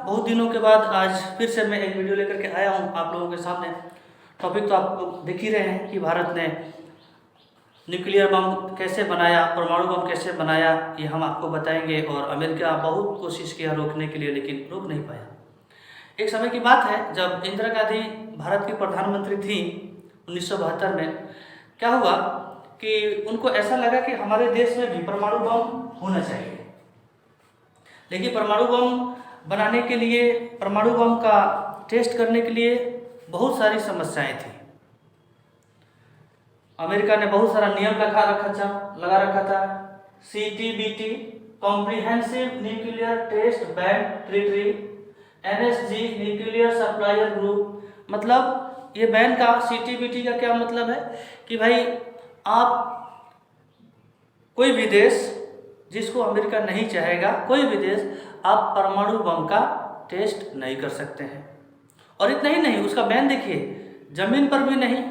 बहुत दिनों के बाद आज फिर से मैं एक वीडियो लेकर के आया हूँ आप लोगों के सामने। टॉपिक तो आप लोग देख ही रहे हैं कि भारत ने न्यूक्लियर बम कैसे बनाया, परमाणु बम कैसे बनाया, ये हम आपको बताएंगे। और अमेरिका बहुत कोशिश किया रोकने के लिए, लेकिन रोक नहीं पाया। एक समय की बात है जब इंदिरा गांधी भारत की प्रधानमंत्री थी 1972 में। क्या हुआ कि उनको ऐसा लगा कि हमारे देश में भी परमाणु बम होना चाहिए, लेकिन परमाणु बम बनाने के लिए, परमाणु बम का टेस्ट करने के लिए बहुत सारी समस्याएं थी। अमेरिका ने बहुत सारा नियम लगा रखा था। CTBT, comprehensive nuclear test ban treaty, NSG, nuclear supplier group. मतलब ये बैन का, CTBT का क्या मतलब है कि भाई आप कोई भी देश जिसको अमेरिका नहीं चाहेगा, कोई भी देश आप परमाणु बम का टेस्ट नहीं कर सकते हैं। और इतना ही नहीं, उसका बैन देखिए, जमीन पर भी नहीं,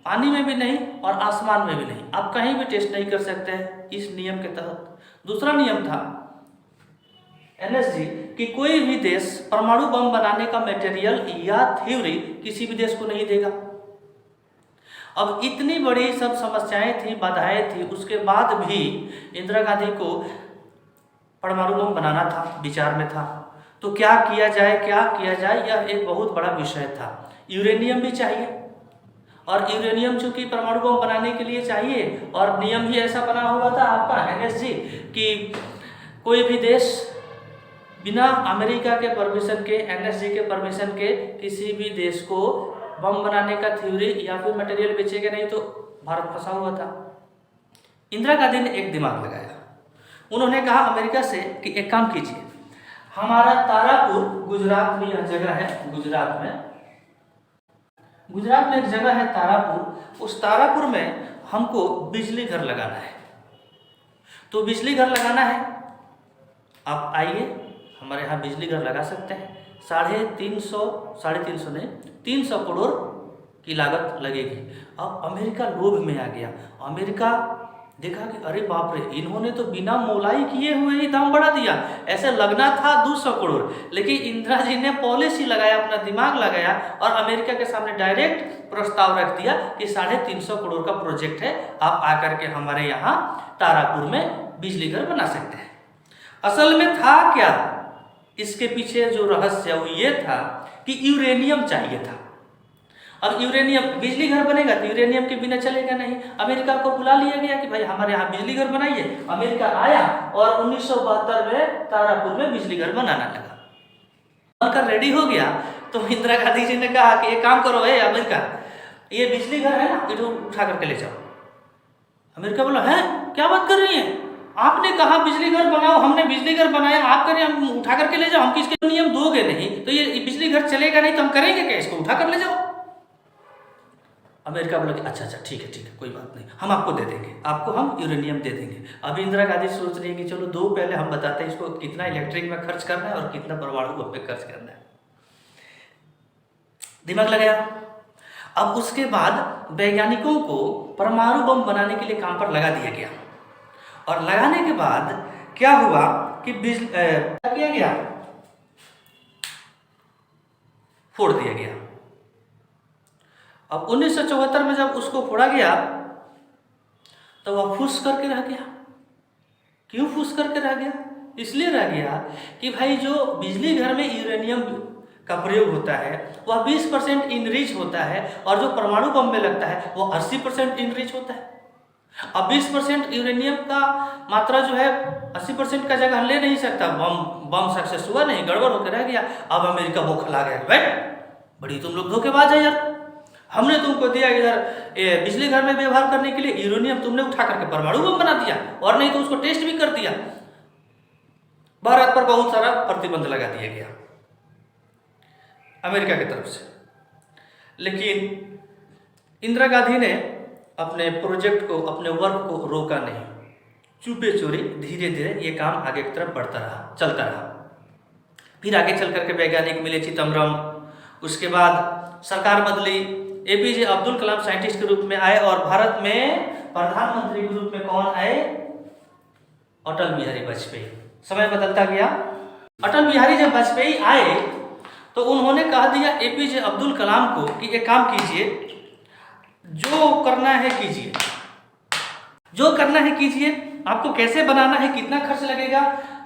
पानी में भी नहीं और आसमान में भी नहीं, आप कहीं भी टेस्ट नहीं कर सकते हैं इस नियम के तहत। दूसरा नियम था NSG कि कोई भी देश परमाणु बम बनाने का मटेरियल या थ्योरी किसी भी देश को नहीं देगा। अब इतनी बड़ी सब समस्याएं थी, बाधाएं थी, उसके बाद भी इंदिरा गांधी को परमाणु बम बनाना था, विचार में था। तो क्या किया जाए, यह एक बहुत बड़ा विषय था। यूरेनियम भी चाहिए, और यूरेनियम चूंकि परमाणु बम बनाने के लिए चाहिए, और नियम ही ऐसा बना हुआ था आपका NSG कि कोई भी देश बिना अमेरिका के परमिशन के, NSG के परमिशन के किसी भी देश को बम बनाने का थ्योरी या फिर मटेरियल बेचेगा नहीं। तो भारत फंसा हुआ था। इंदिरा गांधी ने एक दिमाग लगाया। उन्होंने कहा अमेरिका से कि एक काम कीजिए, हमारा तारापुर, गुजरात में यह जगह है, गुजरात में एक जगह है तारापुर, उस तारापुर में हमको बिजली घर लगाना है। तो बिजली घर लगाना है, आप आइए हमारे यहाँ बिजली घर लगा सकते हैं। 350 नहीं, 300 करोड़ की लागत लगेगी। अब अमेरिका लोभ में आ गया। अमेरिका देखा कि अरे बाप रे, इन्होंने तो बिना मोलाई किए हुए ही दाम बढ़ा दिया। ऐसे लगना था 200 करोड़, लेकिन इंदिरा जी ने पॉलिसी लगाया, अपना दिमाग लगाया और अमेरिका के सामने डायरेक्ट प्रस्ताव रख दिया कि 350 करोड़ का प्रोजेक्ट है, आप आकर के हमारे यहाँ तारापुर में बिजली घर बना सकते हैं। असल में था क्या इसके पीछे जो रहस्य, वो ये था कि यूरेनियम चाहिए था। अब यूरेनियम, बिजली घर बनेगा तो यूरेनियम के बिना चलेगा नहीं। अमेरिका को बुला लिया गया कि भाई हमारे यहाँ बिजली घर बनाइए। अमेरिका आया और 1972 में तारापुर में बिजली घर बनाना लगा। बनकर रेडी हो गया तो इंदिरा गांधी जी ने कहा कि एक काम करो, अमेरिका, ये बिजली घर है ना, इधर उठा करके ले जाओ। अमेरिका बोला, है क्या बात कर रही है, आपने कहा बिजली घर बनाओ, हमने बिजली घर बनाया, आप करें हम उठा करके ले जाओ, हम किसके नियम दोगे नहीं तो ये बिजली घर चलेगा नहीं, तो हम करेंगे क्या, इसको उठा कर ले जाओ। अमेरिका बोला कि अच्छा ठीक है, कोई बात नहीं, हम आपको दे देंगे, आपको हम यूरेनियम दे देंगे। अभी इंदिरा गांधी सोच रही है कि चलो दो पहले हम बताते हैं इसको कितना इलेक्ट्रिक में खर्च करना है और कितना परमाणु बम में खर्च करना है। दिमाग लगाया। अब उसके बाद वैज्ञानिकों को परमाणु बम बनाने के लिए काम पर लगा दिया गया, और लगाने के बाद क्या हुआ कि क्या किया गया, फोड़ दिया गया। अब 1974 में जब उसको फोड़ा गया तो वह फूस करके रह गया। क्यों फूस करके रह गया? इसलिए रह गया कि भाई जो बिजली घर में यूरेनियम का प्रयोग होता है वह 20% इनरिच होता है, और जो परमाणु बम में लगता है वो 80% इनरिच होता है। अब 20% यूरेनियम का मात्रा जो है 80% का जगह ले नहीं सकता। बम सक्सेस हुआ नहीं, गड़बड़ होकर रह गया। अब अमेरिका बौखला गया, भाई बड़ी तुम लोग धोखेबाज है यार, हमने तुमको दिया इधर बिजली घर में व्यवहार करने के लिए यूरेनियम, तुमने उठा करके परमाणु बम बना दिया, और नहीं तो उसको टेस्ट भी कर दिया। भारत पर बहुत सारा प्रतिबंध लगा दिया गया अमेरिका की तरफ से। लेकिन इंदिरा गांधी ने अपने प्रोजेक्ट को, अपने वर्क को रोका नहीं। चुपे चोरी धीरे धीरे ये काम आगे की तरफ बढ़ता रहा, चलता रहा। फिर आगे चल करके वैज्ञानिक मिले चिदम्बरम, उसके बाद सरकार बदली, APJ अब्दुल कलाम साइंटिस्ट के रूप में आए, और भारत में प्रधानमंत्री के रूप में कौन आए? अटल बिहारी वाजपेयी। समय बदलता गया, अटल बिहारी जब वाजपेयी आए तो उन्होंने कह दिया एपीजे अब्दुल कलाम को कि एक काम कीजिए, जो करना है कीजिए, जो करना है कीजिए, आपको कैसे बनाना है, कितना खर्च लगेगा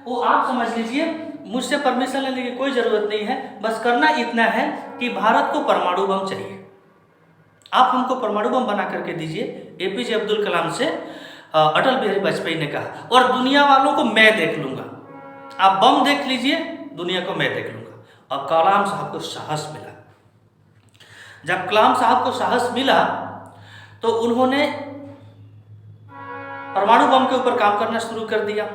वो आप समझ लीजिए, मुझसे परमिशन लेने की कोई ज़रूरत नहीं है, बस करना इतना है कि भारत को परमाणु बम चाहिए, आप हमको परमाणु बम बना करके दीजिए। एपीजे अब्दुल कलाम से अटल बिहारी वाजपेयी ने कहा, और दुनिया वालों को मैं देख लूँगा, आप बम देख लीजिए, दुनिया को मैं देख लूँगा। अब कलाम साहब को साहस मिला। जब कलाम साहब को साहस मिला तो उन्होंने परमाणु बम के ऊपर काम करना शुरू कर दिया,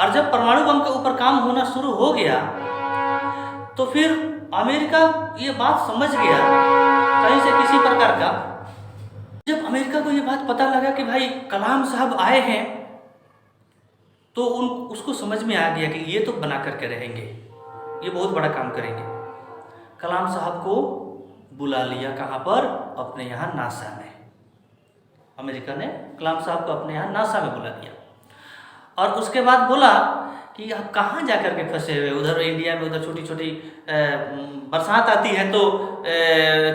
और जब परमाणु बम के ऊपर काम होना शुरू हो गया तो फिर अमेरिका ये बात समझ गया कहीं से किसी प्रकार का। जब अमेरिका को ये बात पता लगा कि भाई कलाम साहब आए हैं, तो उसको समझ में आ गया कि ये तो बना करके रहेंगे, ये बहुत बड़ा काम करेंगे। कलाम साहब को बुला लिया, कहाँ पर? अपने यहाँ नासा में। अमेरिका ने कलाम साहब को अपने यहाँ नासा में बुला लिया, और उसके बाद बोला कि आप कहाँ जा कर के फंसे हुए, उधर इंडिया में उधर छोटी छोटी बरसात आती है तो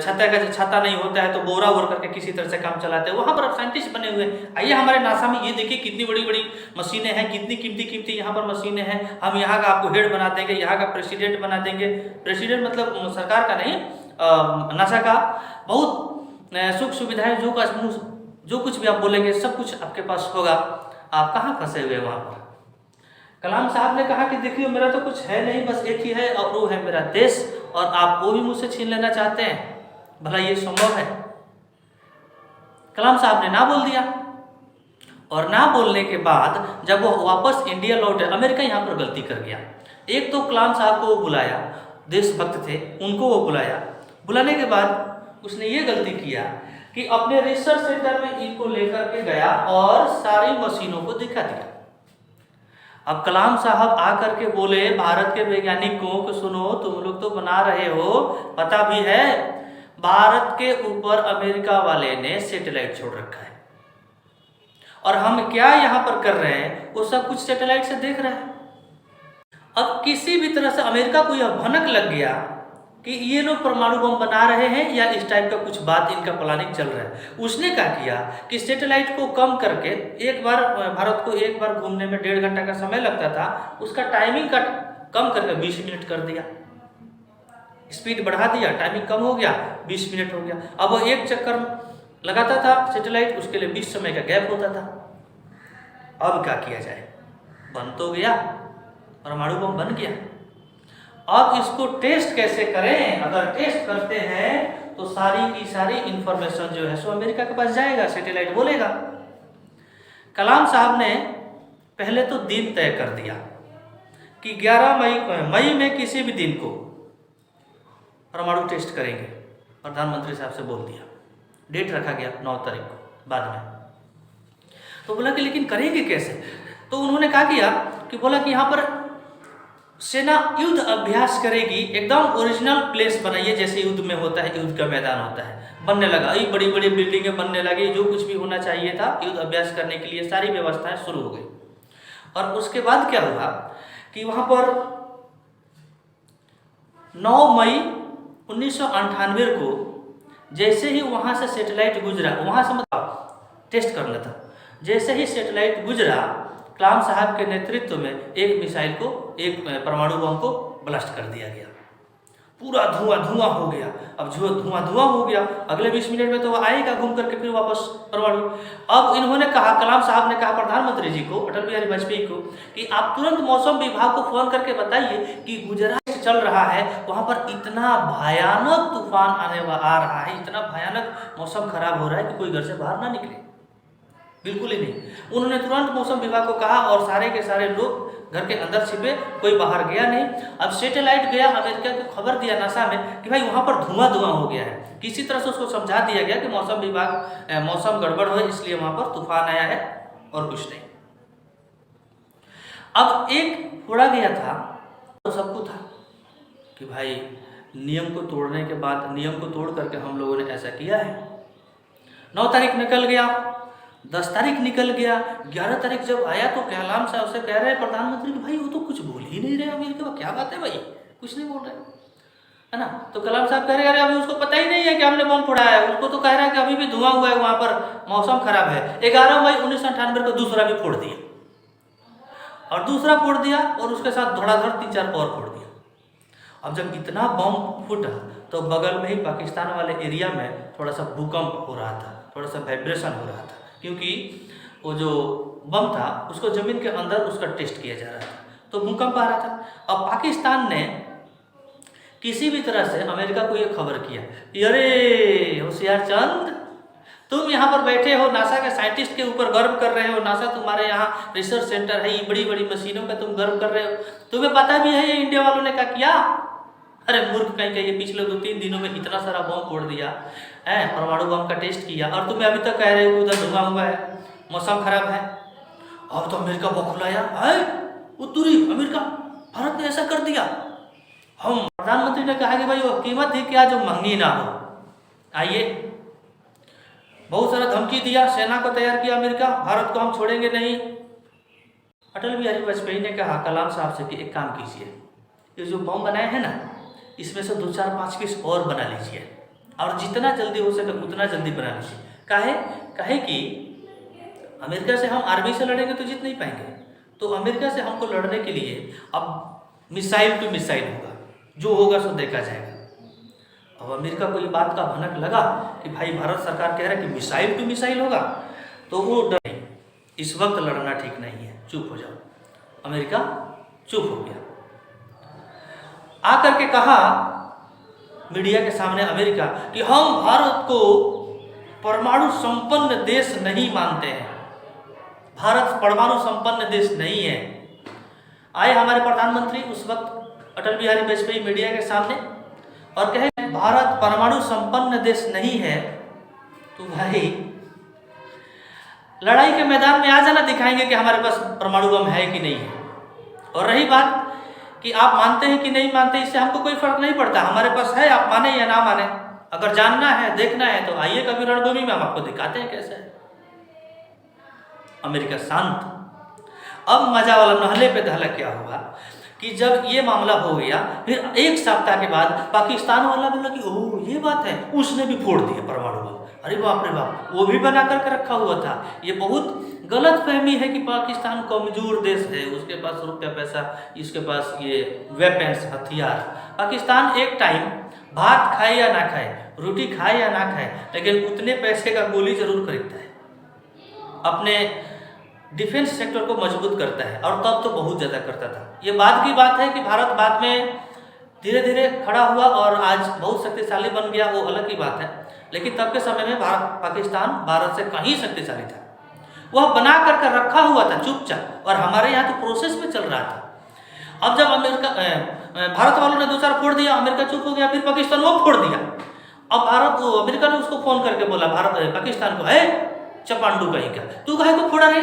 छाता नहीं होता है तो बोरा ओर करके किसी तरह से काम चलाते हैं, वहाँ पर आप साइंटिस्ट बने हुए हैं, आइए हमारे नासा में, ये देखिए कितनी बड़ी बड़ी मशीनें हैं, कितनी कीमती कीमती यहाँ पर मशीनें हैं, हम यहाँ का आपको हेड बना देंगे, यहाँ का प्रेसिडेंट बना देंगे। प्रेसिडेंट मतलब सरकार का नहीं, नासा का बहुत सुख सुविधाएं, जो कुछ भी आप बोलेंगे सब कुछ आपके पास होगा। आप कहाँ फंसे हुए वहाँ पर? कलाम साहब ने कहा कि देखिए मेरा तो कुछ है नहीं, बस एक ही है और वो है मेरा देश, और आप वो भी मुझसे छीन लेना चाहते हैं, भला ये संभव है? कलाम साहब ने ना बोल दिया, और ना बोलने के बाद जब वो वापस इंडिया लौटे, अमेरिका यहाँ पर गलती कर गया। एक तो कलाम साहब को वो बुलाया, देशभक्त थे उनको वो बुलाया, बुलाने के बाद उसने ये गलती किया कि अपने रिसर्च सेंटर में इनको लेकर के गया और सारी मशीनों को दिखा दिया। अब कलाम साहब आकर के बोले भारत के वैज्ञानिकों को, सुनो तुम लोग तो बना रहे हो, पता भी है भारत के ऊपर अमेरिका वाले ने सैटेलाइट छोड़ रखा है, और हम क्या यहाँ पर कर रहे हैं वो सब कुछ सैटेलाइट से देख रहे हैं। अब किसी भी तरह से अमेरिका को यह भनक लग गया कि ये लोग परमाणु बम बना रहे हैं या इस टाइप का कुछ बात इनका प्लानिंग चल रहा है। उसने क्या किया कि सैटेलाइट को कम करके, एक बार भारत को एक बार घूमने में 1.5 घंटा का समय लगता था, उसका टाइमिंग का कम करके 20 मिनट कर दिया, स्पीड बढ़ा दिया, टाइमिंग कम हो गया, 20 मिनट हो गया। अब वो एक चक्कर लगाता था सैटेलाइट, उसके लिए 20 समय का गैप होता था। अब क्या किया जाए, बन तो गया, परमाणु बम बन गया, अब इसको टेस्ट कैसे करें? अगर टेस्ट करते हैं तो सारी की सारी इंफॉर्मेशन जो है सो अमेरिका के पास जाएगा, सैटेलाइट बोलेगा। कलाम साहब ने पहले तो दिन तय कर दिया कि 11 मई में किसी भी दिन को परमाणु टेस्ट करेंगे, प्रधानमंत्री साहब से बोल दिया, डेट रखा गया 9 तारीख को बाद में। तो बोला कि लेकिन करेंगे कैसे? तो उन्होंने कहा किया कि बोला कि यहाँ पर सेना युद्ध अभ्यास करेगी, एकदम ओरिजिनल प्लेस बनाइए जैसे युद्ध में होता है, युद्ध का मैदान होता है, बनने लगा, ये बड़ी बड़ी बिल्डिंगें बनने लगी, जो कुछ भी होना चाहिए था युद्ध अभ्यास करने के लिए सारी व्यवस्थाएं शुरू हो गई। और उसके बाद क्या हुआ कि वहाँ पर 9 मई 1998 को जैसे ही वहाँ से सैटेलाइट गुजरा, वहाँ से मतलब टेस्ट करना था, जैसे ही सैटेलाइट गुजरा, कलाम साहब के नेतृत्व में एक मिसाइल को, एक परमाणु बम को ब्लास्ट कर दिया गया, पूरा धुआं धुआं हो गया। अब जो धुआं धुआं हो गया, अगले 20 मिनट में तो वो आएगा घूम करके फिर वापस परमाणु। अब इन्होंने कहा, कलाम साहब ने कहा प्रधानमंत्री जी को, अटल बिहारी वाजपेयी को, कि आप तुरंत मौसम विभाग को फोन करके बताइए कि गुजरात चल रहा है, वहाँ पर इतना भयानक तूफान आ रहा है, इतना भयानक मौसम खराब हो रहा है कि कोई घर से बाहर ना निकले, बिल्कुल ही नहीं। उन्होंने तुरंत मौसम विभाग को कहा और सारे के सारे लोग घर के अंदर छिपे, कोई बाहर गया नहीं। अब सैटेलाइट गया, अमेरिका को खबर दिया नासा में कि भाई वहाँ पर धुआं धुआं हो गया है, किसी तरह से उसको समझा दिया गया कि मौसम विभाग मौसम गड़बड़ हो इसलिए वहाँ पर तूफान आया है और कुछ नहीं। अब एक फोड़ा गया था तो सबको था कि भाई नियम को तोड़ने के बाद, नियम को तोड़ करके हम लोगों ने ऐसा किया है। 9 तारीख निकल गया, 10 तारीख निकल गया, 11 तारीख जब आया तो कलाम साहब से कह रहे हैं प्रधानमंत्री कि भाई वो तो कुछ बोल ही नहीं रहे अमेरिका में, क्या बात है भाई, कुछ नहीं बोल रहे, है ना। तो कलाम साहब कह रहे अरे अभी उसको पता ही नहीं है कि हमने बम फोड़ा है, उसको तो कह रहा है कि अभी भी धुआं हुआ है, वहाँ पर मौसम खराब है। 11 मई 1998 को दूसरा भी फोड़ दिया, और दूसरा फोड़ दिया, और उसके साथ धड़ाधड़ 3-4 और फोड़ दिया। अब जब इतना बम फूटा तो बगल में ही पाकिस्तान वाले एरिया में थोड़ा सा भूकंप हो रहा था, थोड़ा सा वाइब्रेशन हो रहा था, क्योंकि वो जो बम था उसको ज़मीन के अंदर उसका टेस्ट किया जा रहा था, तो भूकंप आ रहा था। अब पाकिस्तान ने किसी भी तरह से अमेरिका को ये खबर किया कि अरे होशियार चंद, तुम यहाँ पर बैठे हो, नासा के साइंटिस्ट के ऊपर गर्व कर रहे हो, नासा तुम्हारे यहाँ रिसर्च सेंटर है, ये बड़ी बड़ी मशीनों का तुम गर्व कर रहे हो, तुम्हें पता भी है ये इंडिया वालों ने क्या किया। अरे मूर्ख कहीं का, ये पिछले 2-3 दिनों में इतना सारा बम फोड़ दिया है, परमाणु बम का टेस्ट किया, और तुम्हें अभी तक कह रहे हो उधर धुआं हुआ है, मौसम खराब है। अब तो अमेरिका बौखलाया है, उत्तरी अमेरिका, भारत ने ऐसा कर दिया। हम प्रधानमंत्री ने कहा कि भाई वो कीमत ही क्या जो महंगी ना हो। आइए, बहुत सारा धमकी दिया, सेना को तैयार किया अमेरिका, भारत को हम छोड़ेंगे नहीं। अटल बिहारी वाजपेयी ने कहा कलाम साहब से कि एक काम कीजिए, ये जो बम बनाए हैं ना, इसमें से 2-4-5 पीस और बना लीजिए, और जितना जल्दी हो सके उतना जल्दी बना लीजिए। काहे कि अमेरिका से हम आर्मी से लड़ेंगे तो जीत नहीं पाएंगे, तो अमेरिका से हमको लड़ने के लिए अब मिसाइल टू मिसाइल होगा, जो होगा सो देखा जाएगा। अब अमेरिका को ये बात का भनक लगा कि भाई भारत सरकार कह रहा है कि मिसाइल टू मिसाइल होगा, तो वो डर, इस वक्त लड़ना ठीक नहीं है, चुप हो जाओ। अमेरिका चुप हो गया। आकर के कहा मीडिया के सामने अमेरिका कि हम भारत को परमाणु संपन्न देश नहीं मानते हैं, भारत परमाणु संपन्न देश नहीं है। आए हमारे प्रधानमंत्री उस वक्त अटल बिहारी वाजपेयी मीडिया के सामने और कहे भारत परमाणु संपन्न देश नहीं है, तो भाई लड़ाई के मैदान में आ जाना, दिखाएंगे कि हमारे पास परमाणु बम है कि नहीं है। और रही बात कि आप मानते हैं कि नहीं मानते, इससे हमको कोई फर्क नहीं पड़ता, हमारे पास है, आप माने या ना माने। अगर जानना है, देखना है, तो आइए कभी रणभूमि में, हम आपको दिखाते हैं कैसे है। अमेरिका शांत। अब मजा वाला नहले पे दहला क्या हुआ कि जब ये मामला हो गया, फिर 1 सप्ताह के बाद पाकिस्तान वाला बोला कि ओह ये बात है, उसने भी फोड़ दिया परमाणु बम। अरे बाप रे बाप, वो भी बना कर रखा हुआ था। ये बहुत गलत फहमी है कि पाकिस्तान कमजोर देश है, उसके पास रुपया पैसा, इसके पास ये वेपन्स, हथियार। पाकिस्तान एक टाइम भात खाए या ना खाए, रोटी खाए या ना खाए, लेकिन उतने पैसे का गोली जरूर खरीदता है, अपने डिफेंस सेक्टर को मजबूत करता है, और तब तो बहुत ज़्यादा करता था। ये बाद की बात है कि भारत बाद में धीरे धीरे खड़ा हुआ और आज बहुत शक्तिशाली बन गया, वो अलग की बात है। लेकिन तब के समय में पाकिस्तान भारत से कहीं शक्तिशाली था, वह बना कर रखा हुआ था चुपचाप, और हमारे यहाँ तो प्रोसेस में चल रहा था। अब जब भारत वालों ने 2-4 फोड़ दिया, अमेरिका चुप हो गया, फिर पाकिस्तान वो फोड़ दिया। अब अमेरिका ने उसको फोन करके बोला पाकिस्तान को, है चपांडू कहीं का, तू काहे को फोड़ा रे,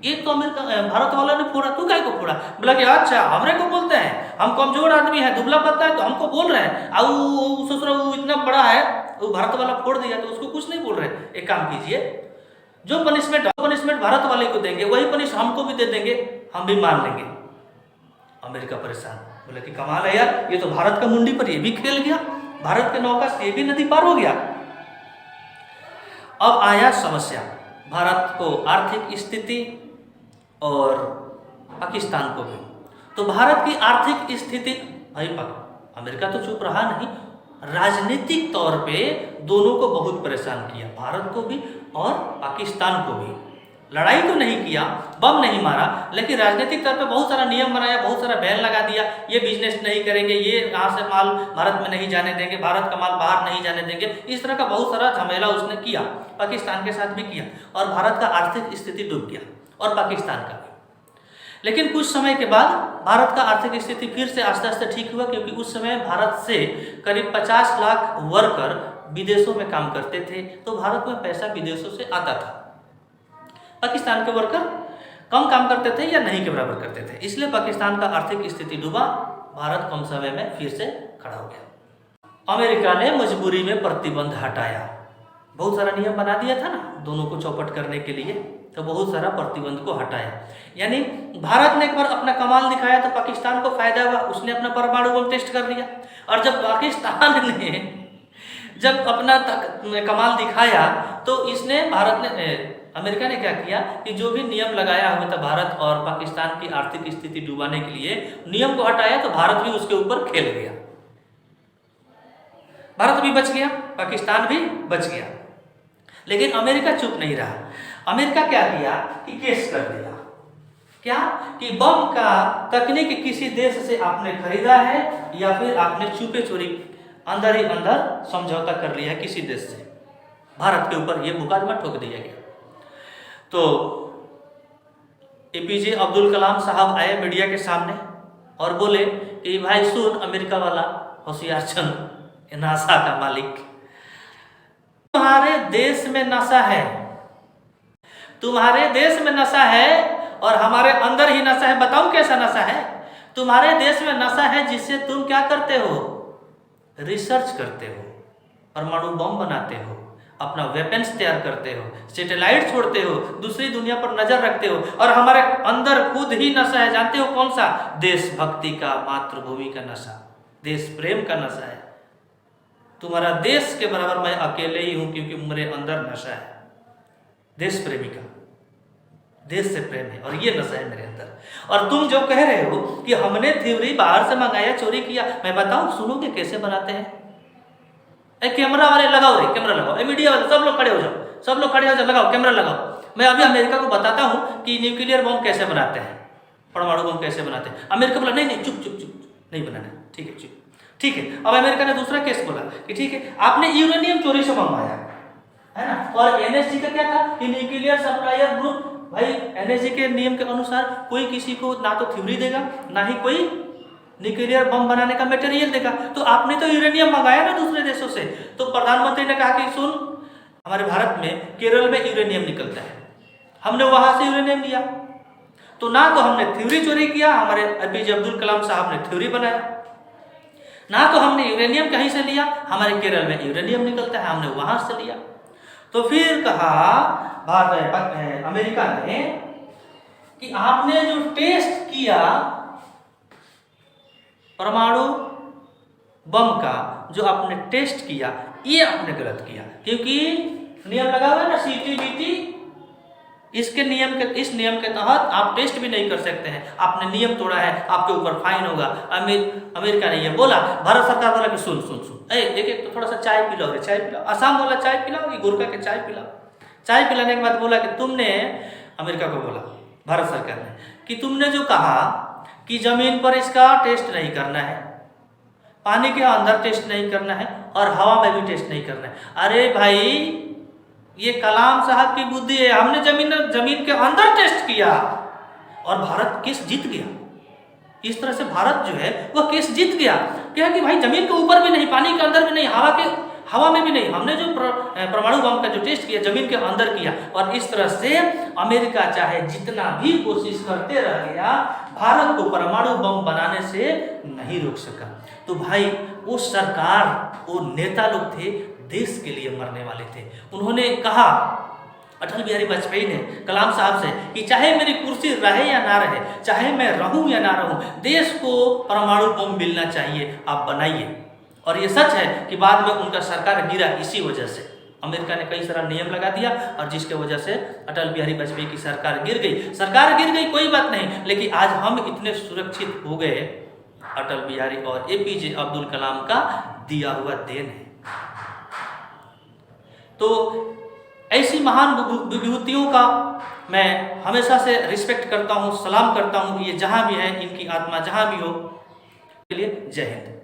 ये तो अमेरिका भारत वाला ने फोड़ा, तू काहे को फोड़ा। बोला कि अच्छा हमरे को बोलते हैं, हम कमजोर आदमी है, दुबला पतला है, तो हमको बोल रहे हैं, और ससुरा वो इतना बड़ा है, वो भारत वाला फोड़ दिया तो उसको कुछ नहीं बोल रहे। एक काम कीजिए, जो पनिशमेंट भारत वाले को देंगे वही पनिश हमको भी दे देंगे, हम भी मान लेंगे। अमेरिका परेशान, बोले कि कमाल है यार, ये तो भारत का मुंडी पर ये भी खेल गया, भारत के नौका से ये भी नदी पार हो गया। अब आया समस्या, भारत को आर्थिक स्थिति और पाकिस्तान को भी। तो भारत की आर्थिक स्थिति, भाई अमेरिका तो चुप रहा नहीं, राजनीतिक तौर पे दोनों को बहुत परेशान किया, भारत को भी और पाकिस्तान को भी। लड़ाई तो नहीं किया, बम नहीं मारा, लेकिन राजनीतिक तौर पे बहुत सारा नियम बनाया, बहुत सारा बैन लगा दिया, ये बिजनेस नहीं करेंगे, ये यहाँ से माल भारत में नहीं जाने देंगे, भारत का माल बाहर नहीं जाने देंगे, इस तरह का बहुत सारा झमेला उसने किया, पाकिस्तान के साथ भी किया, और भारत का आर्थिक स्थिति डूब गया, और पाकिस्तान का भी। लेकिन कुछ समय के बाद भारत का आर्थिक स्थिति फिर से आस्ते आस्ते ठीक हुआ, क्योंकि उस समय भारत से करीब 50 लाख वर्कर विदेशों में काम करते थे, तो भारत में पैसा विदेशों से आता था। पाकिस्तान के वर्कर कम काम करते थे या नहीं के बराबर करते थे, इसलिए पाकिस्तान का आर्थिक स्थिति डूबा, भारत कम समय में फिर से खड़ा हो गया। अमेरिका ने मजबूरी में प्रतिबंध हटाया, बहुत सारा नियम बना दिया था ना दोनों को चौपट करने के लिए, तो बहुत सारा प्रतिबंध को हटाया। यानी भारत ने एक बार अपना कमाल दिखाया तो पाकिस्तान को फायदा हुआ, उसने अपना परमाणु बम टेस्ट कर लिया। और जब पाकिस्तान ने जब अपना कमाल दिखाया तो इसने अमेरिका ने क्या किया कि जो भी नियम लगाया हुआ था भारत और पाकिस्तान की आर्थिक स्थिति डुबाने के लिए, नियम को हटाया तो भारत भी उसके ऊपर खेल गया। भारत भी बच गया, पाकिस्तान भी बच गया। लेकिन अमेरिका चुप नहीं रहा। अमेरिका क्या किया कि केस कर दिया। क्या कि बम का तकनीक किसी देश से आपने खरीदा है या फिर आपने चुपे चोरी अंदर ही अंदर समझौता कर लिया है किसी देश से। भारत के ऊपर यह मुकदमा ठोक दिया गया। तो एपीजे अब्दुल कलाम साहब आए मीडिया के सामने और बोले कि भाई सुन, अमेरिका वाला होशियार चंद, नासा का मालिक, तुम्हारे देश में नशा है, तुम्हारे देश में नशा है और हमारे अंदर ही नशा है। बताओ कैसा नशा है? तुम्हारे देश में नशा है जिससे तुम क्या करते हो? रिसर्च करते हो, परमाणु बम बनाते हो, अपना वेपन्स तैयार करते हो, सैटेलाइट छोड़ते हो, दूसरी दुनिया पर नजर रखते हो। और हमारे अंदर खुद ही नशा है, जानते हो कौन सा? देशभक्ति का, मातृभूमि का नशा, देश प्रेम का नशा है। तुम्हारा देश के बराबर मैं अकेले ही हूं क्योंकि मेरे अंदर नशा है देश प्रेमी का, देश से प्रेम है और ये नशा है मेरे अंदर। और तुम जो कह रहे हो कि हमने थ्योरी बाहर से मंगाया, चोरी किया, मैं बताऊं सुनोगे कैसे बनाते हैं? कैमरा वाले लगाओ रे, कैमरा लगाओ, मीडिया वाले सब लोग खड़े हो जाओ, सब लोग खड़े हो जाओ, लगाओ कैमरा लगाओ। मैं अभी अमेरिका को बताता हूं कि न्यूक्लियर बम कैसे बनाते हैं, परमाणु बम कैसे बनाते हैं। अमेरिका बोला नहीं चुप चुप चुप, नहीं बनाना, ठीक है चुप, ठीक है। अब अमेरिका ने दूसरा केस बोला कि ठीक है आपने यूरेनियम चोरी से मंगवाया है ना। और एनएसजी का क्या था कि न्यूक्लियर सप्लायर ग्रुप, भाई एनएसजी के नियम के अनुसार कोई किसी को ना तो थ्योरी देगा ना ही कोई न्यूक्लियर बम बनाने का मटेरियल देगा। तो आपने तो यूरेनियम मंगाया ना दूसरे देशों से। तो प्रधानमंत्री ने कहा कि सुन, हमारे भारत में केरल में यूरेनियम निकलता है, हमने वहां से यूरेनियम लिया। तो ना तो हमने थ्योरी चोरी किया, हमारे एपीजे अब्दुल कलाम साहब ने थ्योरी बनाया, ना तो हमने यूरेनियम कहीं से लिया, हमारे केरल में यूरेनियम निकलता है, हमने वहां से लिया। तो फिर कहा अमेरिका ने कि आपने जो टेस्ट किया परमाणु बम का, जो आपने टेस्ट किया, ये आपने गलत किया। क्योंकि नियम लगा हुआ है ना सीटीबीटी, इस नियम के तहत आप टेस्ट भी नहीं कर सकते हैं। आपने नियम तोड़ा है, आपके ऊपर फाइन होगा। अमेरिका ने ये बोला, भारत सरकार बोला कि सुन सुन सुन, एक तो थोड़ा सा चाय पिलाओ रे, चाय पिलाओ, आसाम वाला चाय पिलाओ, ये गोरखा के चाय पिलाओ। चाय पिलाने के बाद बोला कि तुमने, अमेरिका को बोला भारत सरकार ने, कि तुमने जो कहा कि जमीन पर इसका टेस्ट नहीं करना है, पानी के अंदर टेस्ट नहीं करना है और हवा में भी टेस्ट नहीं करना है। अरे भाई ये कलाम साहब की बुद्धि है। हमने जमीन के अंदर टेस्ट किया और भारत केस जीत गया। इस तरह से भारत जो है वह केस जीत गया। क्या कि भाई जमीन के ऊपर भी नहीं, पानी के अंदर भी नहीं, हवा में भी नहीं, हमने जो परमाणु बम का जो टेस्ट किया जमीन के अंदर किया। और इस तरह से अमेरिका चाहे जितना भी कोशिश करते रह गया, भारत को परमाणु बम बनाने से नहीं रोक सका। तो भाई वो सरकार, वो नेता लोग थे, देश के लिए मरने वाले थे। उन्होंने कहा, अटल बिहारी वाजपेयी ने कलाम साहब से, कि चाहे मेरी कुर्सी रहे या ना रहे, चाहे मैं रहूं या ना रहूं, देश को परमाणु बम मिलना चाहिए, आप बनाइए। और ये सच है कि बाद में उनका सरकार गिरा इसी वजह से। अमेरिका ने कई सारा नियम लगा दिया और जिसके वजह से अटल बिहारी वाजपेयी की सरकार गिर गई। सरकार गिर गई कोई बात नहीं, लेकिन आज हम इतने सुरक्षित हो गए, अटल बिहारी और एपीजे अब्दुल कलाम का दिया हुआ देन है। तो ऐसी महान विभूतियों का मैं हमेशा से रिस्पेक्ट करता हूँ, सलाम करता हूँ। ये जहाँ भी है, इनकी आत्मा जहाँ भी हो, के लिए जय हिंद।